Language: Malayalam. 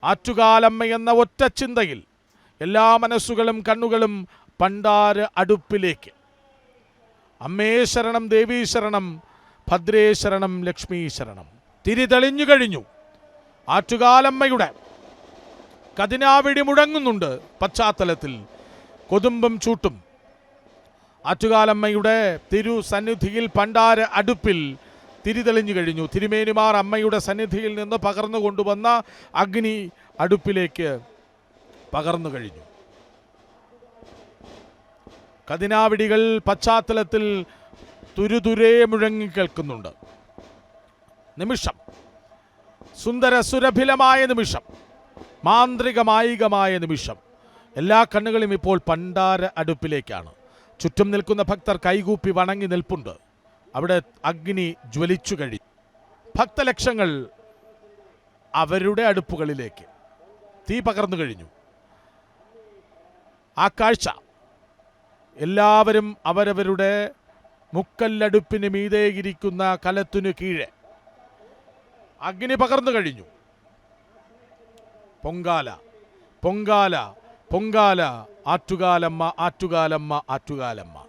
ആറ്റുകാലമ്മ എന്ന ഒറ്റ ചിന്തയിൽ എല്ലാ മനസ്സുകളും കണ്ണുകളും പണ്ടാര അടുപ്പിലേക്ക്. അമ്മേ ശരണം, ദേവീ ശരണം, ഭദ്രേ ശരണം, ലക്ഷ്മീ ശരണം. തിരി തെളിഞ്ഞു കഴിഞ്ഞു. ആറ്റുകാലമ്മയുടെ കതിനാവിടി മുഴങ്ങുന്നുണ്ട് പശ്ചാത്തലത്തിൽ. കൊതുമ്പും ചൂട്ടും. ആറ്റുകാലമ്മയുടെ തിരുസന്നിധിയിൽ പണ്ടാര അടുപ്പിൽ തിരിതെളിഞ്ഞു കഴിഞ്ഞു. തിരുമേനിമാർ അമ്മയുടെ സന്നിധിയിൽ നിന്ന് പകർന്നു കൊണ്ടുവന്ന അഗ്നി അടുപ്പിലേക്ക് പകർന്നു കഴിഞ്ഞു. കതിനാവിടികൾ പശ്ചാത്തലത്തിൽ തുരുതുരേ മുഴങ്ങിക്കേൾക്കുന്നുണ്ട്. നിമിഷം, സുന്ദര സുരഭിലമായ നിമിഷം, മാന്ത്രികമായികമായ നിമിഷം. എല്ലാ കണ്ണുകളും ഇപ്പോൾ പണ്ടാര അടുപ്പിലേക്കാണ്. ചുറ്റും നിൽക്കുന്ന ഭക്തർ കൈകൂപ്പി വണങ്ങി നിൽപ്പുണ്ട്. അവിടെ അഗ്നി ജ്വലിച്ചു കഴിഞ്ഞു. ഭക്തലക്ഷങ്ങൾ അവരുടെ അടുപ്പുകളിലേക്ക് തീ പകർന്നു കഴിഞ്ഞു. ആ കാഴ്ച എല്ലാവരും അവരവരുടെ മുക്കല്ലടുപ്പിന് മീതേയിരിക്കുന്ന കലത്തിനു കീഴെ അഗ്നി പകർന്നു കഴിഞ്ഞു. പൊങ്കാല, പൊങ്കാല, പൊങ്കാല, ആറ്റുകാലമ്മ, ആറ്റുകാലമ്മ, ആറ്റുകാലമ്മ.